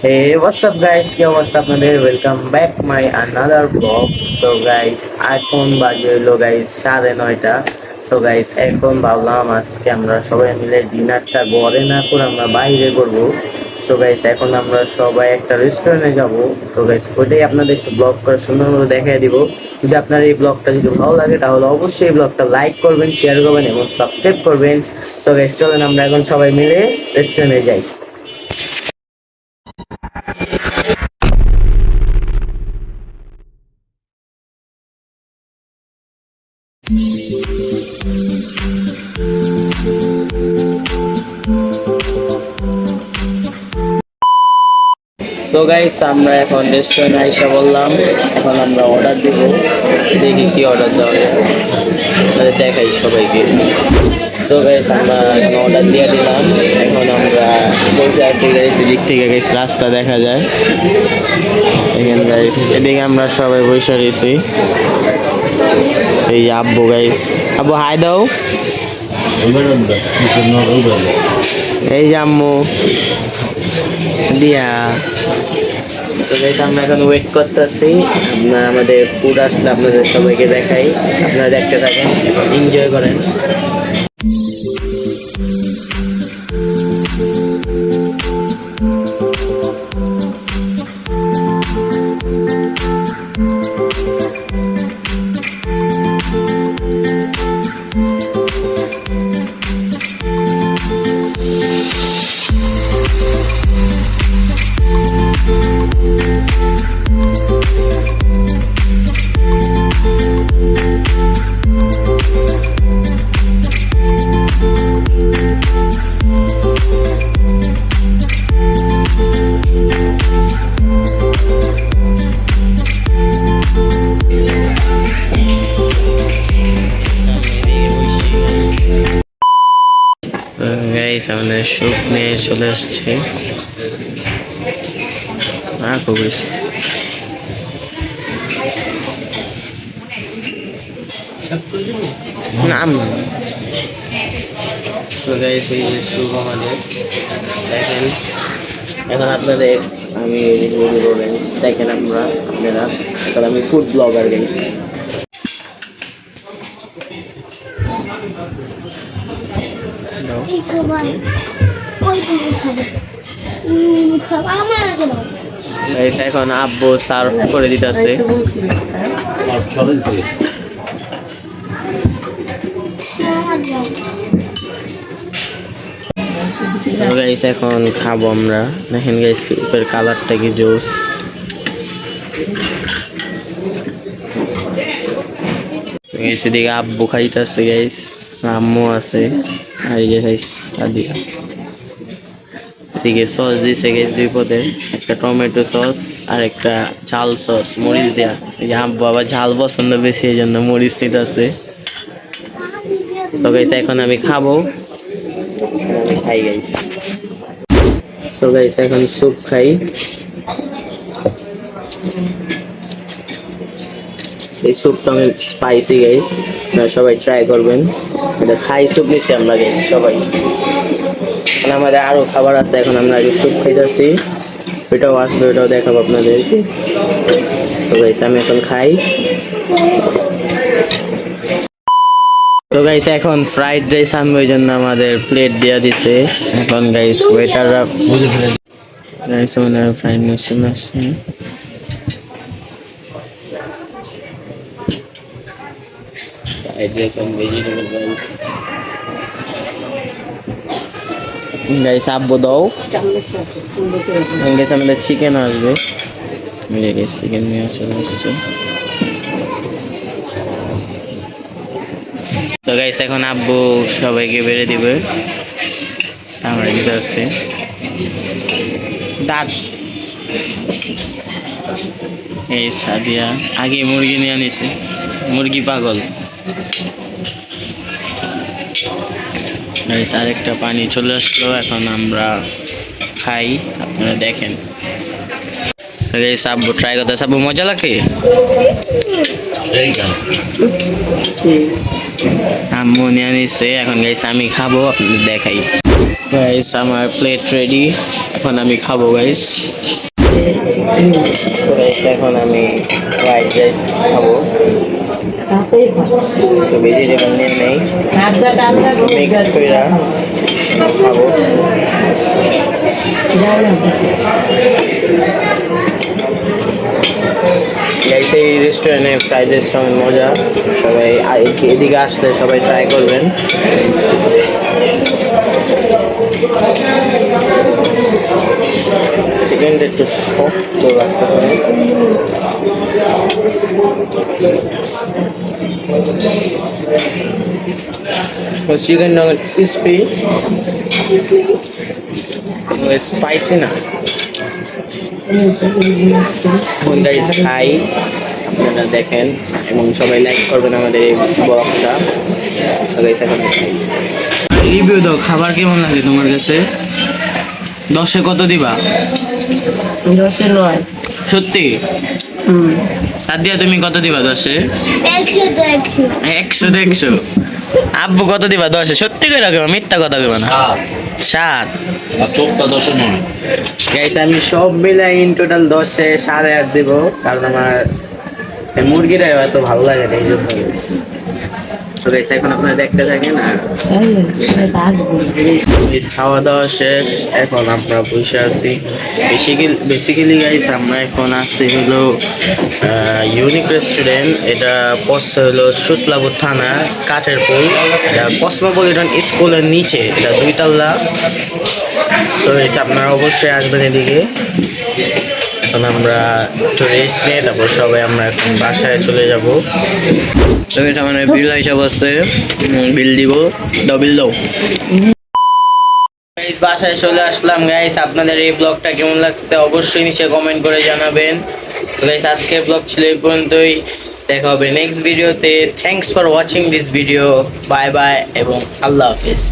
Hey, what's up guys? Yo, what's up আপনাদের? Welcome back my another vlog. So guys, এখন বাজে হলো guys 9:30। So guys, এখন ভাবলাম আজকে আমরা সবাই মিলে ডিনারটা ঘরে না করে আমরা বাইরে করব। So guys, এখন আমরা সবাই একটা রেস্টুরেন্টে যাব। তো guys, ওইটাই আপনাদের একটু ব্লগ করে সুন্দরভাবে দেখিয়ে দিব। যদি আপনার এই ব্লগটা যদি ভালো লাগে তাহলে অবশ্যই এই ব্লগটা লাইক করবেন, শেয়ার করবেন এবং সাবস্ক্রাইব করবেন। So guys, চলেন আমরা এখন সবাই মিলে রেস্টুরেন্টে যাই। তো গাইস আমরা এখন রেস্টুরেন্টে আইসা বললাম, এখন আমরা অর্ডার দিব। দেখি কি অর্ডার দেওয়া যায়, আপনাদের দেখাই সবাইকে। তো গাইস আমরা এখন অর্ডার দিয়ে দিলাম। এখন আমরা বসে আছি গাইস, এদিক থেকে গাইস রাস্তা দেখা যায়। এখানে গাইস এদিকে আমরা সবাই বসে রয়েছি। সেই আব্বু গাইস, আব্বু হাই দাও। এই যে আম্মু দিয়া। তো গাইস আমরা এখন ওয়েট করতেছি, আমরা আমাদের ফুড আসলে আপনাদের সবাইকে দেখাই, আপনারা দেখতে থাকেন এবং এনজয় করেন। গাইস আমাদের স্যুপ নিয়ে চলে আসছে। নাম স্যুপ আমাদের দেখেন। এখন আপনাদের আমি দেখেন আপনারা এখন আমি ফুড ব্লগার গাইস। এখন আব্বু সার্ভ করে দিতেছে। এখন খাবো আমরা। দেখেন গাইস স্যুপের কালারটা কি জোস। এদিকে আব্বু খাইতেছে গাইস, আম্মু আছে, আর এই যে গাইস সাদিয়া। এদিকে সস দিছে গাইস দুই পদের, একটা টমেটো সস আর একটা ঝাল সস মরিচ দেয়া। এই যে আব্বু আবার ঝাল পছন্দ বেশি, এই জন্য মরিচ নিতেছে। তো গাইস এখন আমি খাবো, খাই গাইস। সো গাইস এখন স্যুপ খাই। এই স্যুপটা অনেক স্পাইসি গাইস, আপনারা সবাই ট্রাই করবেন। এটা খাই স্যুপ নিচ্ছি আমরা গাইস সবাই। আমাদের আরো খাবার আছে, এখন আমরা আগে স্যুপ খাইতেছি, ওইটাও আসবে, ওইটাও দেখাবো আপনাদেরকে। তো গাইস আমি এখন খাই। তো গাইস এখন ফ্রাইড রাইস আনবো, ওই জন্য আমাদের প্লেট দেওয়া দিছে। এখন গাইস ওয়েটাররা গাইস মানে ফ্রাইড রাইস আসছে। Fried rice and vegetable rice guys আব্বু দাও। গাইস আমাদের চিকেন আসবে, মেরে গাইস চিকেন নিয়ে চলে আসছে। তো গাইস এখন আব্বু সবাইকে বেড়ে দিবে, সামনে দিতে আছে দাঁত। এই সাদিয়া আগে মুরগি নিয়ে আনিছে, মুরগি পাগল। গাইস আরেকটা পানি চলে আসলো, এখন আমরা খাই, আপনারা দেখেন। গাইস আব্বু ট্রাই করতে, আব্বু মজা লাগে। আম্মু নিয়ে নিছে, এখন গাইস আমি খাবো, আপনাদের দেখাই। গাইস আমার প্লেট রেডি, এখন আমি খাবো গাইস। এখন আমি ফ্রাইড রাইস খাবো, তো ভেজিটেবল নিয়ে নেই, মিক্স করে খাবো। গাইস এই রেস্টুরেন্টে ফ্রাইড রাইস অনেক মজা, সবাই এদিকে আসলে সবাই ট্রাই করবেন। চিকেনটা একটু শক্ত রাখতে হবে। চিকেনটা অনেক ক্রিস্পি, স্পাইসি না। গাইস খাই, আপনারা দেখেন এবং সবাই লাইক করবেন আমাদের এই ব্লগটা। সবাই এখন রিভিউ দাও, খাবার কেমন লাগে তোমার কাছে? 10-এ কত দিবা? 10-এ 9। সত্যি? সাদিয়া তুমি কত দিবা 10-এ? 100 আব্বু কত দিবা 10-এ? সত্যি করে রাখবে, মিথ্যা কথা কইবা না। 7 চোখটা 10-এ 9। গাইস আমি সব মিলাই ইন টোটাল 10-এ 8.5 দিব, কারণ আমার মুরগিটা এত ভালো লাগে না, এই জন্য। তো গাইস এখন আপনারা দেখতে থাকেন। খাওয়া দাওয়া শেষ, এখন আমরা বসে আছি। বেসিক্যালি গাইস আমরা এখন আছি হলো ইউনিক রেস্টুরেন্ট। এটা পড়ছে হলো সুতলাপুর থানা, কাঠের পুল। এটা কসমোপলিটন স্কুলের নিচে, এটা 2 তলা। তো আপনারা অবশ্যই আসবেন এদিকে। এখন আমরা একটু রেস্ট নিয়ে তারপর সবাই আমরা এখন বাসায় চলে যাব। তো এটা মানে বিল হিসাব আছে, বিল দিব, বিল দাও। বাসায় চলে আসলাম গাইস। আপনাদের এই ব্লগটা কেমন লাগছে অবশ্যই নিচে কমেন্ট করে জানাবেন। তো গাইস আজকের ব্লগ ছিল এই পর্যন্তই, দেখা হবে নেক্সট ভিডিওতে। Thanks for watching this video, bye bye এবং আল্লাহ হাফেজ।